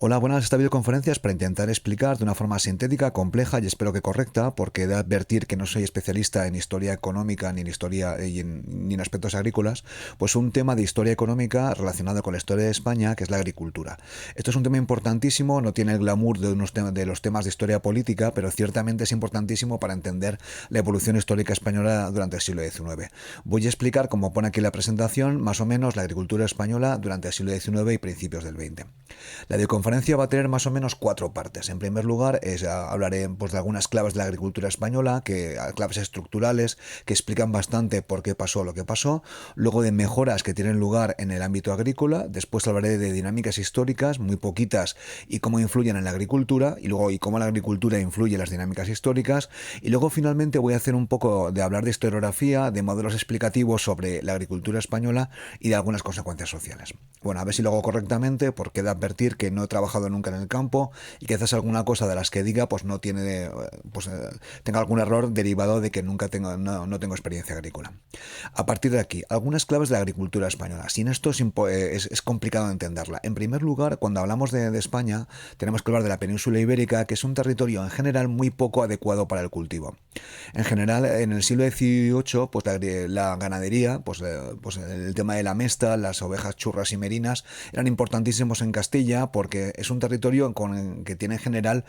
Hola, buenas. Esta videoconferencia es para intentar explicar de una forma sintética, compleja y espero que correcta, porque he de advertir que no soy especialista en historia económica ni en historia ni en aspectos agrícolas, pues un tema de historia económica relacionado con la historia de España, que es la agricultura. Esto es un tema importantísimo, no tiene el glamour de, de los temas de historia política, pero ciertamente es importantísimo para entender la evolución histórica española durante el siglo XIX. Voy a explicar, como pone aquí la presentación, más o menos la agricultura española durante el siglo XIX y principios del XX. La videoconferencia va a tener más o menos cuatro partes. En primer lugar, hablaré pues, de algunas claves de la agricultura española, claves estructurales que explican bastante por qué pasó lo que pasó. Luego de mejoras que tienen lugar en el ámbito agrícola. Después hablaré de dinámicas históricas, muy poquitas, y cómo influyen en la agricultura. Y cómo la agricultura influye en las dinámicas históricas. Y luego finalmente voy a hacer un poco de hablar de historiografía, de modelos explicativos sobre la agricultura española y de algunas consecuencias sociales. Bueno, a ver si lo hago correctamente, porque he de advertir que no he trabajado nunca en el campo y quizás alguna cosa de las que diga pues no tiene tenga algún error derivado de que no tengo experiencia agrícola. A partir de aquí, algunas claves de la agricultura española. Sin esto es complicado entenderla. En primer lugar, cuando hablamos de España, tenemos que hablar de la península ibérica, que es un territorio en general muy poco adecuado para el cultivo. En general, en el siglo XVIII, pues la ganadería, pues el tema de la mesta, las ovejas churras y merinas, eran importantísimos en Castilla porque es un territorio que tiene en general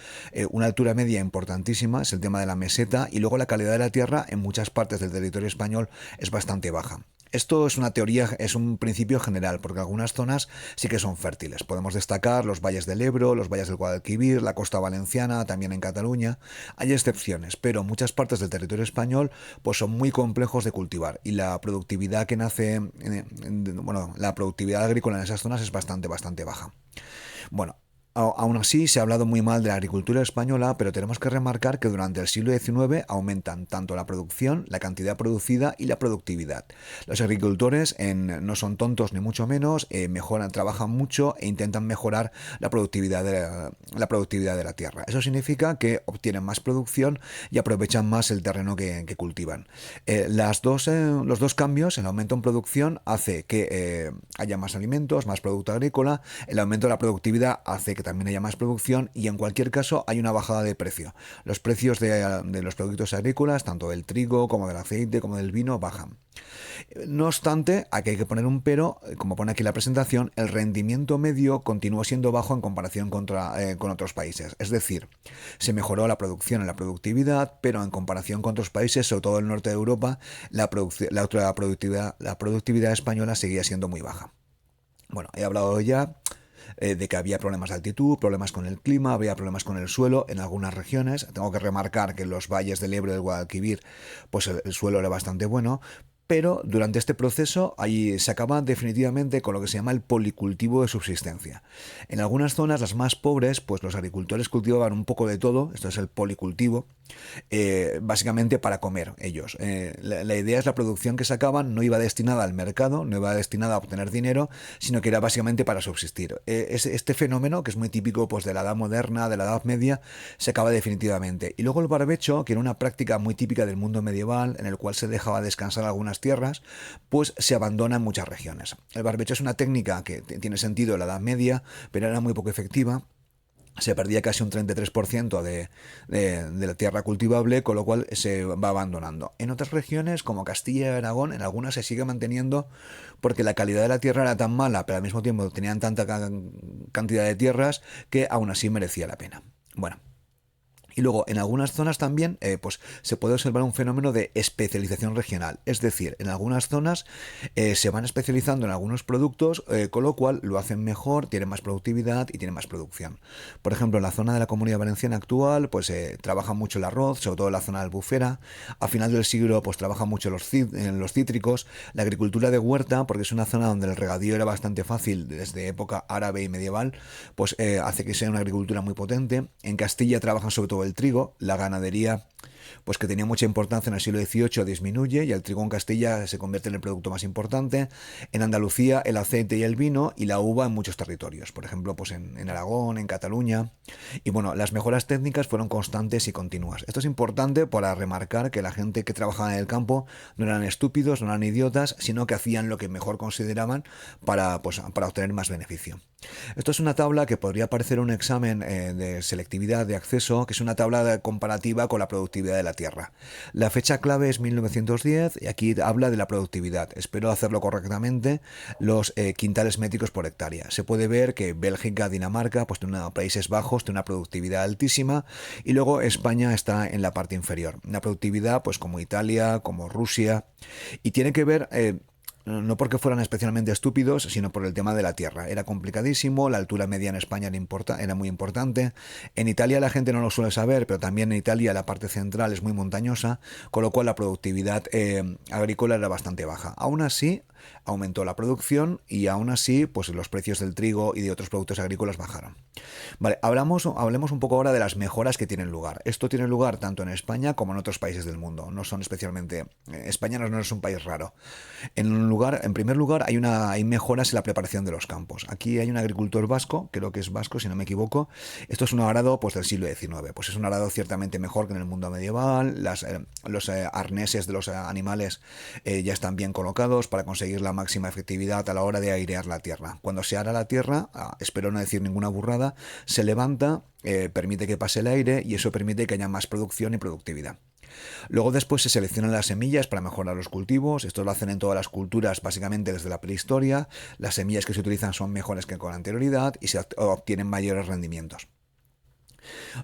una altura media importantísima, es el tema de la meseta, y luego la calidad de la tierra en muchas partes del territorio español es bastante baja. Esto es una teoría, es un principio general, porque algunas zonas sí que son fértiles. Podemos destacar los valles del Ebro, los valles del Guadalquivir, la costa valenciana, también en Cataluña. Hay excepciones, pero muchas partes del territorio español pues son muy complejos de cultivar y la productividad que nace, la productividad agrícola en esas zonas es bastante baja. Bueno, aún así, se ha hablado muy mal de la agricultura española, pero tenemos que remarcar que durante el siglo XIX aumentan tanto la producción, la cantidad producida y la productividad. Los agricultores no son tontos ni mucho menos, trabajan mucho e intentan mejorar la productividad de la tierra. Eso significa que obtienen más producción y aprovechan más el terreno que cultivan. Los dos cambios, el aumento en producción hace que haya más alimentos, más producto agrícola, el aumento de la productividad hace que también haya más producción y en cualquier caso hay una bajada de precio. Los precios de los productos agrícolas, tanto del trigo como del aceite como del vino, bajan. No obstante, aquí hay que poner un pero, como pone aquí la presentación, el rendimiento medio continuó siendo bajo en comparación con otros países. Es decir, se mejoró la producción y la productividad, pero en comparación con otros países, sobre todo el norte de Europa, la productividad española seguía siendo muy baja. Bueno, he hablado ya de que había problemas de altitud, problemas con el clima, había problemas con el suelo en algunas regiones. Tengo que remarcar que en los valles del Ebro y del Guadalquivir, pues el suelo era bastante bueno, pero durante este proceso ahí se acaba definitivamente con lo que se llama el policultivo de subsistencia. En algunas zonas, las más pobres, pues los agricultores cultivaban un poco de todo, esto es el policultivo, básicamente para comer ellos. La idea es la producción que sacaban no iba destinada al mercado, no iba destinada a obtener dinero, sino que era básicamente para subsistir. Este fenómeno, que es muy típico pues, de la Edad Moderna, de la Edad Media, se acaba definitivamente. Y luego el barbecho, que era una práctica muy típica del mundo medieval, en el cual se dejaba descansar algunas tierras, pues se abandona en muchas regiones. El barbecho es una técnica que tiene sentido en la Edad Media, pero era muy poco efectiva. Se perdía casi un 33% de la tierra cultivable, con lo cual se va abandonando. En otras regiones, como Castilla y Aragón, en algunas se sigue manteniendo porque la calidad de la tierra era tan mala, pero al mismo tiempo tenían tanta cantidad de tierras que aún así merecía la pena. Bueno, y luego, en algunas zonas también pues, se puede observar un fenómeno de especialización regional. Es decir, en algunas zonas se van especializando en algunos productos, con lo cual lo hacen mejor, tienen más productividad y tienen más producción. Por ejemplo, en la zona de la Comunidad Valenciana actual, pues trabaja mucho el arroz, sobre todo en la zona de Albufera. A final del siglo, pues trabaja mucho en los cítricos, la agricultura de huerta, porque es una zona donde el regadío era bastante fácil desde época árabe y medieval, pues hace que sea una agricultura muy potente. En Castilla trabajan sobre todo el trigo, la ganadería pues que tenía mucha importancia en el siglo XVIII, disminuye y el trigo en Castilla se convierte en el producto más importante. En Andalucía el aceite y el vino y la uva en muchos territorios, por ejemplo pues en Aragón, en Cataluña. Y bueno, las mejoras técnicas fueron constantes y continuas. Esto es importante para remarcar que la gente que trabajaba en el campo no eran estúpidos, no eran idiotas, sino que hacían lo que mejor consideraban para obtener más beneficio. Esto es una tabla que podría parecer un examen de selectividad de acceso, que es una tabla comparativa con la productividad de la Tierra. La fecha clave es 1910 y aquí habla de la productividad. Espero hacerlo correctamente. Los quintales métricos por hectárea. Se puede ver que Bélgica, Dinamarca, pues tiene Países Bajos, tiene una productividad altísima y luego España está en la parte inferior. Una productividad pues como Italia, como Rusia y tiene que ver no porque fueran especialmente estúpidos, sino por el tema de la tierra. Era complicadísimo, la altura media en España era muy importante. En Italia la gente no lo suele saber, pero también en Italia la parte central es muy montañosa, con lo cual la productividad agrícola era bastante baja. Aún así, aumentó la producción y aún así, pues los precios del trigo y de otros productos agrícolas bajaron. Vale, hablemos un poco ahora de las mejoras que tienen lugar. Esto tiene lugar tanto en España como en otros países del mundo. No son especialmente... España no es un país raro. En primer lugar, hay mejoras en la preparación de los campos. Aquí hay un agricultor vasco, creo que es vasco, si no me equivoco. Esto es un arado pues, del siglo XIX. Pues es un arado ciertamente mejor que en el mundo medieval. Los arneses de los animales ya están bien colocados para conseguir la máxima efectividad a la hora de airear la tierra. Cuando se ara la tierra, espero no decir ninguna burrada, se levanta, permite que pase el aire y eso permite que haya más producción y productividad. Luego después se seleccionan las semillas para mejorar los cultivos. Esto lo hacen en todas las culturas básicamente desde la prehistoria. Las semillas que se utilizan son mejores que con anterioridad y se obtienen mayores rendimientos.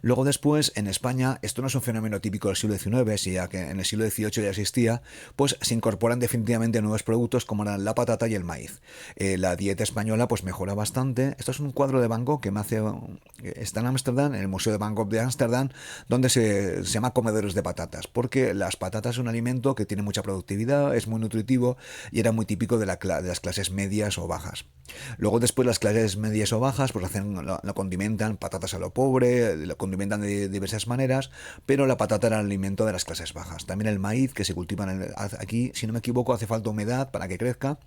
Luego después, en España, esto no es un fenómeno típico del siglo XIX, si ya que en el siglo XVIII ya existía, pues se incorporan definitivamente nuevos productos como eran la patata y el maíz. La dieta española pues mejora bastante. Esto es un cuadro de Van Gogh que me hace... Está en Ámsterdam, en el Museo de Van Gogh de Ámsterdam, donde se llama comedores de patatas, porque las patatas es un alimento que tiene mucha productividad, es muy nutritivo y era muy típico de las clases medias o bajas. Luego después las clases medias o bajas pues lo condimentan, patatas a lo pobre, lo condimentan de diversas maneras, pero la patata era el alimento de las clases bajas. También el maíz que se cultiva aquí, si no me equivoco, hace falta humedad para que crezca.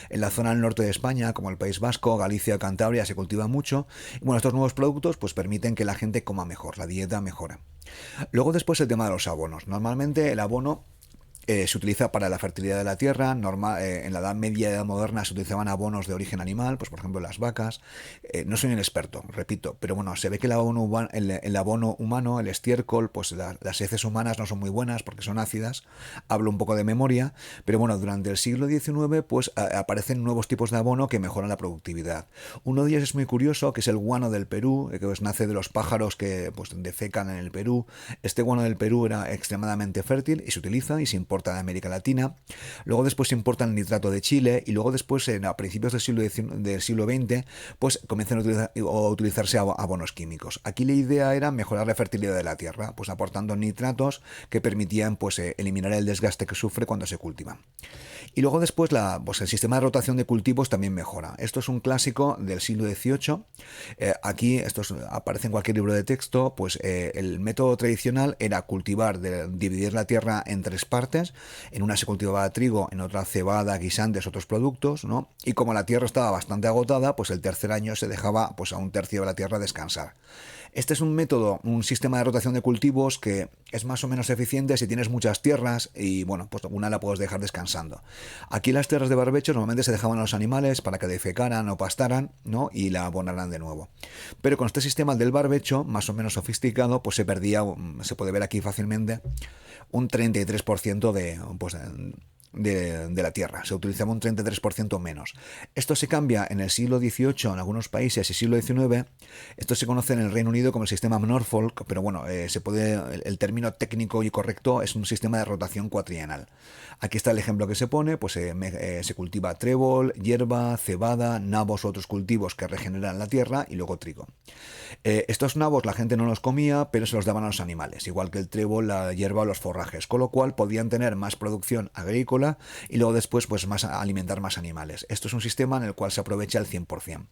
En la zona del norte de España, como el País Vasco, Galicia, Cantabria, se cultiva mucho. Y bueno, estos nuevos productos pues permiten que la gente coma mejor, la dieta mejora. Luego después el tema de los abonos. Normalmente el abono se utiliza para la fertilidad de la tierra. En la Edad Media y Edad Moderna se utilizaban abonos de origen animal, pues por ejemplo las vacas. No soy un experto, repito, pero bueno, se ve que el abono humano, el estiércol, pues las heces humanas no son muy buenas porque son ácidas. Hablo un poco de memoria, pero bueno, durante el siglo XIX pues aparecen nuevos tipos de abono que mejoran la productividad. Uno de ellos es muy curioso, que es el guano del Perú, que pues nace de los pájaros que pues defecan en el Perú. Este guano del Perú era extremadamente fértil y se utiliza y se importa de América Latina. Luego después se importa el nitrato de Chile y luego después a principios del siglo XX pues comienzan a utilizarse abonos químicos. Aquí la idea era mejorar la fertilidad de la tierra, pues aportando nitratos que permitían pues eliminar el desgaste que sufre cuando se cultiva. Y luego después el sistema de rotación de cultivos también mejora. Esto es un clásico del siglo XVIII. Aquí aparece en cualquier libro de texto. Pues el método tradicional era dividir la tierra en tres partes. En una se cultivaba trigo, en otra cebada, guisantes, otros productos, ¿no? Y como la tierra estaba bastante agotada, pues el tercer año se dejaba pues a un tercio de la tierra descansar. Este es un sistema de rotación de cultivos que es más o menos eficiente si tienes muchas tierras y bueno, pues una la puedes dejar descansando. Aquí las tierras de barbecho normalmente se dejaban a los animales para que defecaran o pastaran, ¿no? Y la abonaran de nuevo. Pero con este sistema del barbecho, más o menos sofisticado, pues se puede ver aquí fácilmente, un 33% de la tierra. Se utilizaba un 33% menos. Esto se cambia en el siglo XVIII en algunos países y siglo XIX. Esto se conoce en el Reino Unido como el sistema Norfolk, pero bueno, el término técnico y correcto es un sistema de rotación cuatrienal. Aquí está el ejemplo que se pone, pues se cultiva trébol, hierba, cebada, nabos u otros cultivos que regeneran la tierra y luego trigo. Estos nabos la gente no los comía, pero se los daban a los animales, igual que el trébol, la hierba o los forrajes, con lo cual podían tener más producción agrícola agrícola y luego después pues alimentar más animales. Esto es un sistema en el cual se aprovecha al 100%.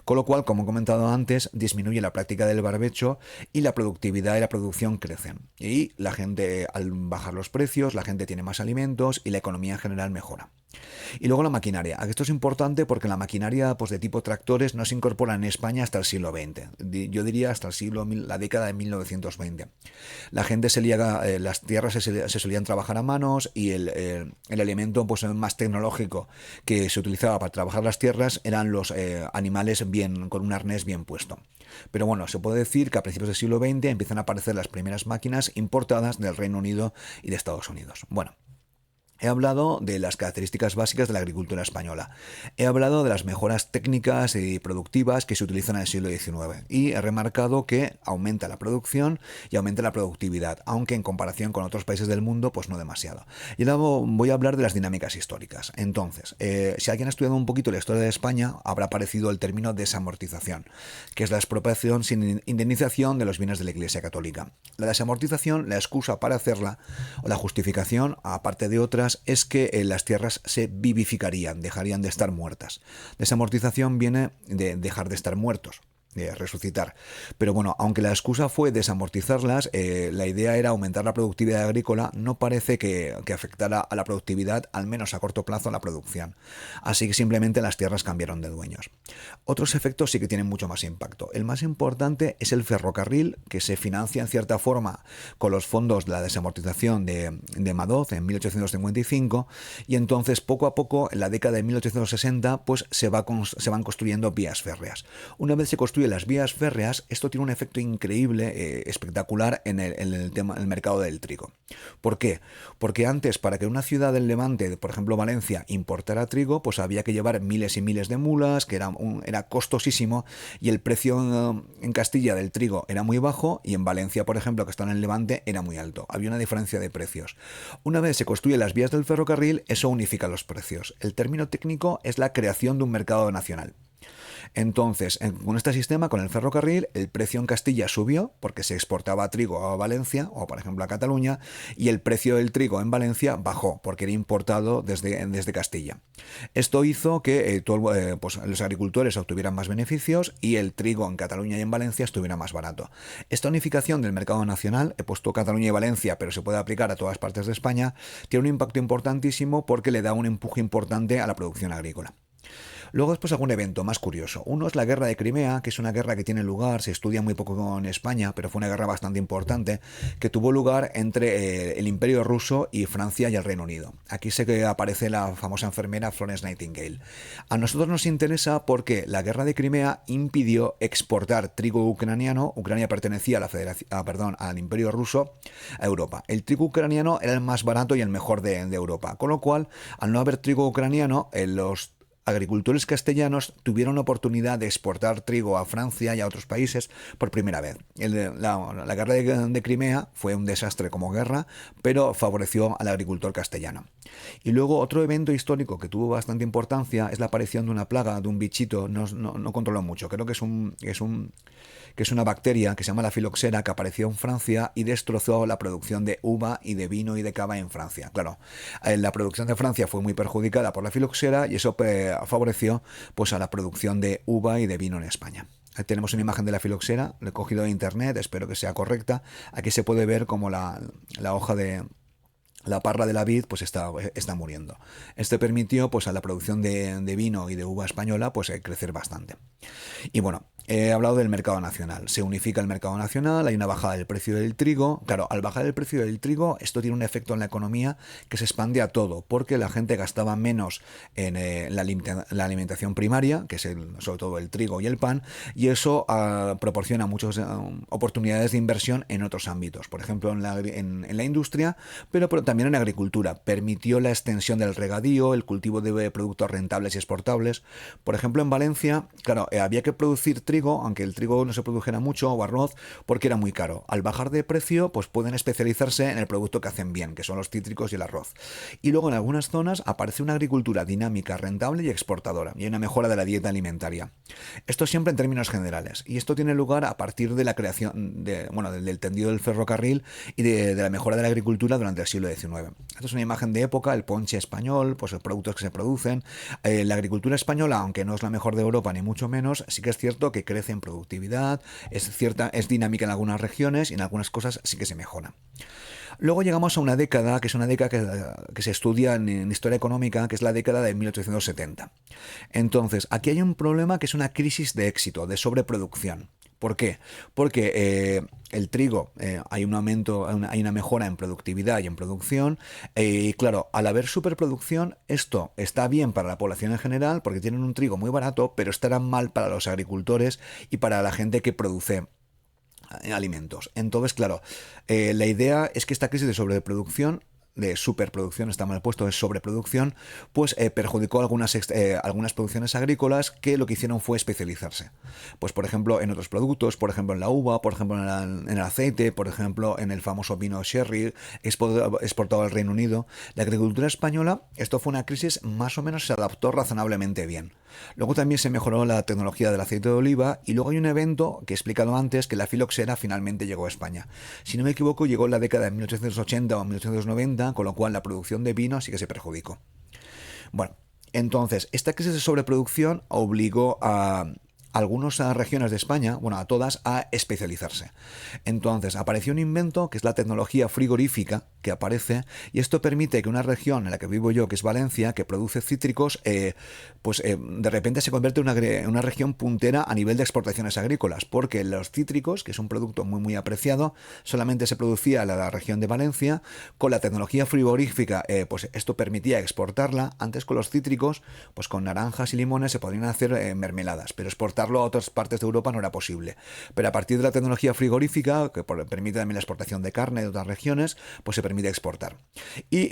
Con lo cual, como he comentado antes, disminuye la práctica del barbecho y la productividad y la producción crecen. Y la gente, al bajar los precios, la gente tiene más alimentos y la economía en general mejora. Y luego la maquinaria. Esto es importante porque la maquinaria pues, de tipo tractores no se incorpora en España hasta el siglo XX. Yo diría hasta la década de 1920. La gente las tierras se solían trabajar a manos y el elemento pues, más tecnológico que se utilizaba para trabajar las tierras eran los animales con un arnés bien puesto. Pero bueno, se puede decir que a principios del siglo XX empiezan a aparecer las primeras máquinas importadas del Reino Unido y de Estados Unidos. Bueno, he hablado de las características básicas de la agricultura española. He hablado de las mejoras técnicas y productivas que se utilizan en el siglo XIX. Y he remarcado que aumenta la producción y aumenta la productividad, aunque en comparación con otros países del mundo, pues no demasiado. Y luego voy a hablar de las dinámicas históricas. Entonces, si alguien ha estudiado un poquito la historia de España, habrá aparecido el término desamortización, que es la expropiación sin indemnización de los bienes de la Iglesia Católica. La desamortización, la excusa para hacerla, o la justificación, aparte de otras, es que las tierras se vivificarían, dejarían de estar muertas. Desamortización viene de dejar de estar muertos, de resucitar. Pero bueno, aunque la excusa fue desamortizarlas, la idea era aumentar la productividad agrícola, no parece que afectara a la productividad, al menos a corto plazo, a la producción. Así que simplemente las tierras cambiaron de dueños. Otros efectos sí que tienen mucho más impacto. El más importante es el ferrocarril, que se financia en cierta forma con los fondos de la desamortización de Madoz en 1855, y entonces poco a poco, en la década de 1860, pues se van construyendo vías férreas. Una vez se construyen las vías férreas, esto tiene un efecto increíble, espectacular en el mercado del trigo. ¿Por qué? Porque antes, para que una ciudad del Levante, por ejemplo Valencia, importara trigo, pues había que llevar miles y miles de mulas, que era costosísimo, y el precio en Castilla del trigo era muy bajo, y en Valencia, por ejemplo, que está en el Levante, era muy alto. Había una diferencia de precios. Una vez se construyen las vías del ferrocarril, eso unifica los precios. El término técnico es la creación de un mercado nacional. Entonces, con este sistema, con el ferrocarril, el precio en Castilla subió porque se exportaba trigo a Valencia o, por ejemplo, a Cataluña, y el precio del trigo en Valencia bajó porque era importado desde Castilla. Esto hizo que pues los agricultores obtuvieran más beneficios y el trigo en Cataluña y en Valencia estuviera más barato. Esta unificación del mercado nacional, he puesto Cataluña y Valencia, pero se puede aplicar a todas partes de España, tiene un impacto importantísimo porque le da un empuje importante a la producción agrícola. Luego después algún evento más curioso. Uno es la guerra de Crimea, que es una guerra que tiene lugar, se estudia muy poco en España, pero fue una guerra bastante importante, que tuvo lugar entre el Imperio Ruso y Francia y el Reino Unido. Aquí aparece la famosa enfermera Florence Nightingale. A nosotros nos interesa porque la guerra de Crimea impidió exportar trigo ucraniano. Ucrania pertenecía al Imperio Ruso, a Europa. El trigo ucraniano era el más barato y el mejor de Europa, con lo cual, al no haber trigo ucraniano, los agricultores castellanos tuvieron la oportunidad de exportar trigo a Francia y a otros países por primera vez. La guerra de Crimea fue un desastre como guerra, pero favoreció al agricultor castellano. Y luego otro evento histórico que tuvo bastante importancia es la aparición de una plaga, de un bichito, no controlo mucho, creo que es una bacteria que se llama la filoxera, que apareció en Francia y destrozó la producción de uva y de vino y de cava en Francia. Claro, la producción de Francia fue muy perjudicada por la filoxera y eso favoreció pues a la producción de uva y de vino en España. Tenemos una imagen de la filoxera, lo he cogido de internet, espero que sea correcta. Aquí se puede ver como la hoja de la parra de la vid pues está muriendo. Esto permitió pues a la producción de vino y de uva española pues crecer bastante. Y bueno, he hablado del mercado nacional. Se unifica el mercado nacional, hay una bajada del precio del trigo. Claro, al bajar el precio del trigo, esto tiene un efecto en la economía que se expande a todo, porque la gente gastaba menos en la alimentación primaria, que es sobre todo el trigo y el pan, y eso proporciona muchas oportunidades de inversión en otros ámbitos, por ejemplo en la industria, pero también en agricultura. Permitió la extensión del regadío, el cultivo de productos rentables y exportables. Por ejemplo, en Valencia, claro, había que producir trigo trigo, aunque el trigo no se produjera mucho, o arroz, porque era muy caro. Al bajar de precio, pues pueden especializarse en el producto que hacen bien, que son los cítricos y el arroz. Y luego en algunas zonas aparece una agricultura dinámica, rentable y exportadora, y hay una mejora de la dieta alimentaria. Esto siempre en términos generales, y esto tiene lugar a partir de la creación del tendido del ferrocarril y de la mejora de la agricultura durante el siglo XIX. Esto es una imagen de época, el ponche español, pues los productos que se producen. La agricultura española, aunque no es la mejor de Europa ni mucho menos, sí que es cierto que crece en productividad, es dinámica en algunas regiones y en algunas cosas sí que se mejora. Luego llegamos a una década, que es una década que se estudia en historia económica, que es la década de 1870. Entonces, aquí hay un problema que es una crisis de éxito, de sobreproducción. ¿Por qué? Porque el trigo, hay un aumento, hay una mejora en productividad y en producción. Y claro, al haber superproducción, esto está bien para la población en general, porque tienen un trigo muy barato, pero estará mal para los agricultores y para la gente que produce alimentos. Entonces, claro, la idea es que esta crisis de sobreproducción, de superproducción, está mal puesto, es sobreproducción, pues perjudicó algunas producciones agrícolas que lo que hicieron fue especializarse. Pues por ejemplo en otros productos, por ejemplo en la uva, por ejemplo en el aceite, por ejemplo en el famoso vino sherry exportado al Reino Unido. La agricultura española, esto fue una crisis, más o menos se adaptó razonablemente bien. Luego también se mejoró la tecnología del aceite de oliva y luego hay un evento que he explicado antes, que la filoxera finalmente llegó a España. Si no me equivoco, llegó en la década de 1880 o 1890, con lo cual la producción de vino sí que se perjudicó. Bueno, entonces, esta crisis de sobreproducción obligó a algunas regiones de España, bueno, a todas, a especializarse. Entonces, apareció un invento que es la tecnología frigorífica que aparece, y esto permite que una región en la que vivo yo, que es Valencia, que produce cítricos, de repente se convierte en una región puntera a nivel de exportaciones agrícolas, porque los cítricos, que es un producto muy muy apreciado, solamente se producía en la región de Valencia. Con la tecnología frigorífica, pues esto permitía exportarla. Antes con los cítricos, pues con naranjas y limones se podrían hacer mermeladas, pero exportarlo a otras partes de Europa no era posible. Pero a partir de la tecnología frigorífica, que permite también la exportación de carne de otras regiones, pues se permite exportar. Y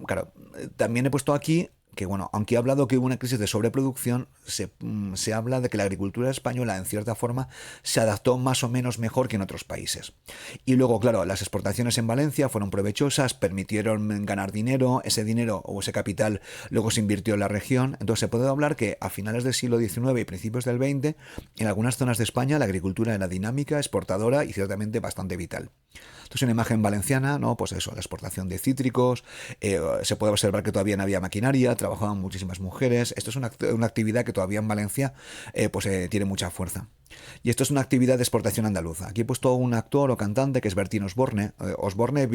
claro, también he puesto aquí que, bueno, aunque he hablado que hubo una crisis de sobreproducción, se habla de que la agricultura española, en cierta forma, se adaptó más o menos mejor que en otros países. Y luego, claro, las exportaciones en Valencia fueron provechosas, permitieron ganar dinero, ese dinero o ese capital luego se invirtió en la región. Entonces se puede hablar que a finales del siglo XIX y principios del XX, en algunas zonas de España la agricultura era dinámica, exportadora y ciertamente bastante vital. Entonces, una imagen valenciana, ¿no? Pues eso, la exportación de cítricos, se puede observar que todavía no había maquinaria, trabajaban muchísimas mujeres. Esto es una actividad que todavía en Valencia tiene mucha fuerza. Y esto es una actividad de exportación andaluza. Aquí he puesto un actor o cantante que es Bertín Osborne. Osborne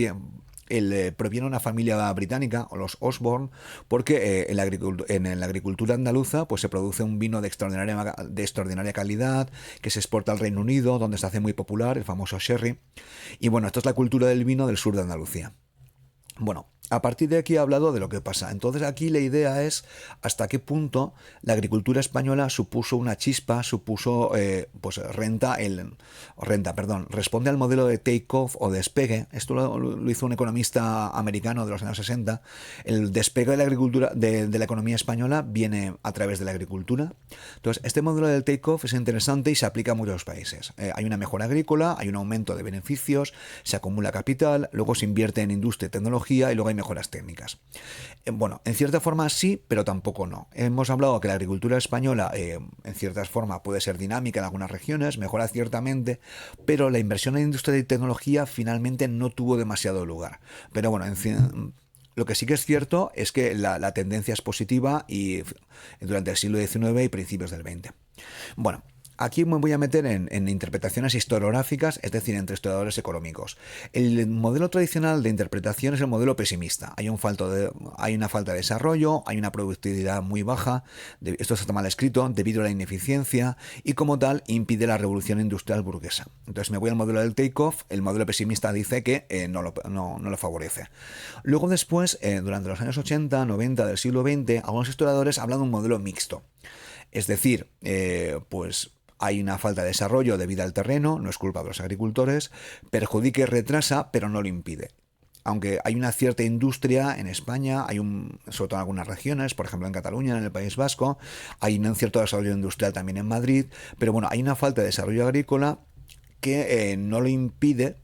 proviene de una familia británica, o los Osborne, porque en la agricultura andaluza pues se produce un vino de extraordinaria calidad que se exporta al Reino Unido, donde se hace muy popular, el famoso sherry. Y bueno, esto es la cultura del vino del sur de Andalucía. Bueno, a partir de aquí he hablado de lo que pasa. Entonces aquí la idea es hasta qué punto la agricultura española supuso una chispa, supuso responde al modelo de take-off o despegue. Esto lo hizo un economista americano de los años 60. El despegue de la agricultura, de la economía española, viene a través de la agricultura. Entonces, este modelo del take-off es interesante y se aplica a muchos países. Hay una mejora agrícola, hay un aumento de beneficios, se acumula capital, luego se invierte en industria y tecnología y luego hay mejoras técnicas. Bueno, en cierta forma sí, pero tampoco no. Hemos hablado que la agricultura española, en cierta forma, puede ser dinámica en algunas regiones, mejora ciertamente, pero la inversión en industria y tecnología finalmente no tuvo demasiado lugar. Pero bueno, en fin, lo que sí que es cierto es que la tendencia es positiva y durante el siglo XIX y principios del XX. Bueno, aquí me voy a meter en interpretaciones historiográficas, es decir, entre historiadores económicos. El modelo tradicional de interpretación es el modelo pesimista. Hay una falta de desarrollo, hay una productividad muy baja, esto está mal escrito, debido a la ineficiencia, y como tal impide la revolución industrial burguesa. Entonces me voy al modelo del take-off, el modelo pesimista dice que no lo favorece. Luego después, durante los años 80, 90 del siglo XX, algunos historiadores hablan de un modelo mixto. Es decir, hay una falta de desarrollo debido al terreno, no es culpa de los agricultores, perjudica y retrasa, pero no lo impide. aunque hay una cierta industria en España, sobre todo en algunas regiones, por ejemplo en Cataluña, en el País Vasco, hay un cierto desarrollo industrial también en Madrid, pero bueno, hay una falta de desarrollo agrícola que no lo impide,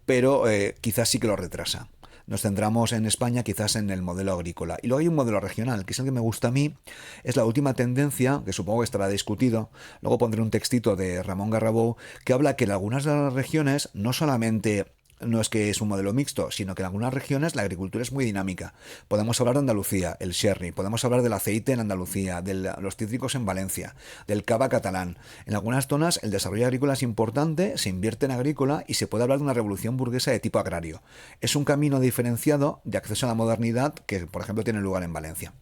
pero quizás sí que lo retrasa. Nos centramos en España quizás en el modelo agrícola. Y luego hay un modelo regional, que es el que me gusta a mí. Es la última tendencia, que supongo que estará discutido. Luego pondré un textito de Ramón Garrabou que habla que en algunas de las regiones no solamente no es que es un modelo mixto, sino que en algunas regiones la agricultura es muy dinámica. Podemos hablar de Andalucía, el sherry, podemos hablar del aceite en Andalucía, de los cítricos en Valencia, del cava catalán. En algunas zonas el desarrollo agrícola es importante, se invierte en agrícola y se puede hablar de una revolución burguesa de tipo agrario. Es un camino diferenciado de acceso a la modernidad que, por ejemplo, tiene lugar en Valencia.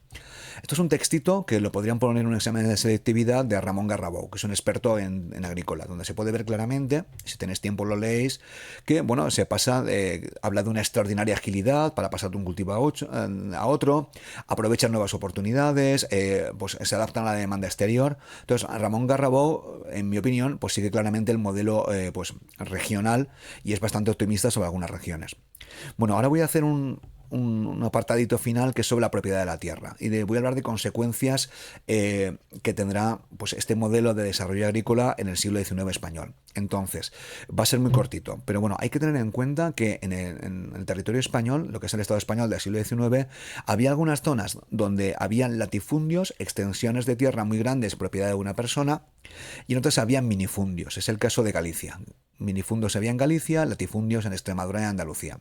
Esto es un textito que lo podrían poner en un examen de selectividad de Ramón Garrabou, que es un experto en agrícola, donde se puede ver claramente, si tenéis tiempo lo leéis, que bueno, se pasa, habla de una extraordinaria agilidad para pasar de un cultivo a otro, aprovechan nuevas oportunidades, pues se adaptan a la demanda exterior. Entonces, Ramón Garrabou, en mi opinión, pues sigue claramente el modelo pues regional y es bastante optimista sobre algunas regiones. Bueno, ahora voy a hacer un apartadito final que es sobre la propiedad de la tierra y voy a hablar de consecuencias que tendrá pues este modelo de desarrollo agrícola en el siglo XIX español. Entonces, va a ser muy cortito, pero bueno, hay que tener en cuenta que en el territorio español, lo que es el Estado español del siglo XIX, había algunas zonas donde había latifundios, extensiones de tierra muy grandes, propiedad de una persona, y en otras había minifundios. Es el caso de Galicia. Minifundios había en Galicia, latifundios en Extremadura y Andalucía.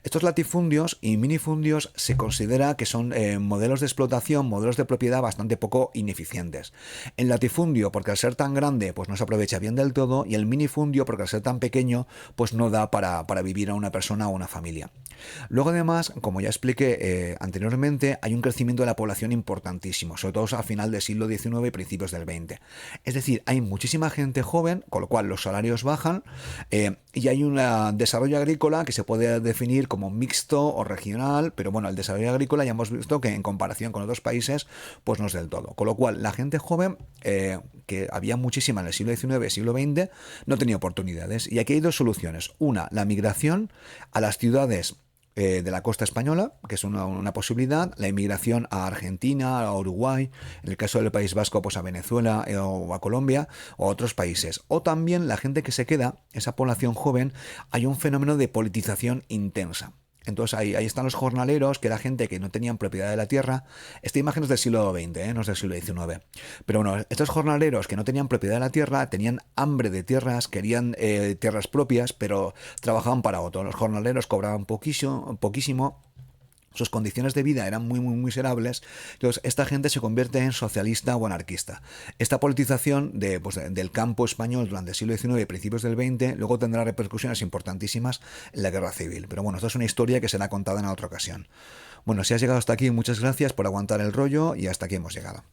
Estos latifundios y minifundios se considera que son modelos de explotación, modelos de propiedad bastante poco ineficientes. El latifundio, porque al ser tan grande, pues no se aprovecha bien del todo, y el minifundio, porque al ser tan pequeño, pues no da para vivir a una persona o una familia. Luego además, como ya expliqué anteriormente, hay un crecimiento de la población importantísimo, sobre todo a final del siglo XIX y principios del XX. Es decir, hay muchísima gente joven, con lo cual los salarios bajan, y hay un desarrollo agrícola que se puede definir como mixto o regional, pero bueno, el desarrollo agrícola ya hemos visto que en comparación con otros países, pues no es del todo. Con lo cual, la gente joven, que había muchísima en el siglo XIX y siglo XX, no tenía oportunidades. Y aquí hay dos soluciones. Una, la migración a las ciudades de la costa española, que es una posibilidad, la inmigración a Argentina, a Uruguay, en el caso del País Vasco, pues a Venezuela o a Colombia o a otros países. O también la gente que se queda, esa población joven, hay un fenómeno de politización intensa. Entonces ahí están los jornaleros, que era gente que no tenían propiedad de la tierra. Esta imagen es del siglo XX, no es del siglo XIX. Pero bueno, estos jornaleros que no tenían propiedad de la tierra, tenían hambre de tierras, querían tierras propias, pero trabajaban para otro. Los jornaleros cobraban poquísimo. Sus condiciones de vida eran muy miserables. Entonces, esta gente se convierte en socialista o anarquista. Esta politización del campo español durante el siglo XIX y principios del XX luego tendrá repercusiones importantísimas en la guerra civil. Pero bueno, esto es una historia que será contada en otra ocasión. Bueno, si has llegado hasta aquí, muchas gracias por aguantar el rollo y hasta aquí hemos llegado.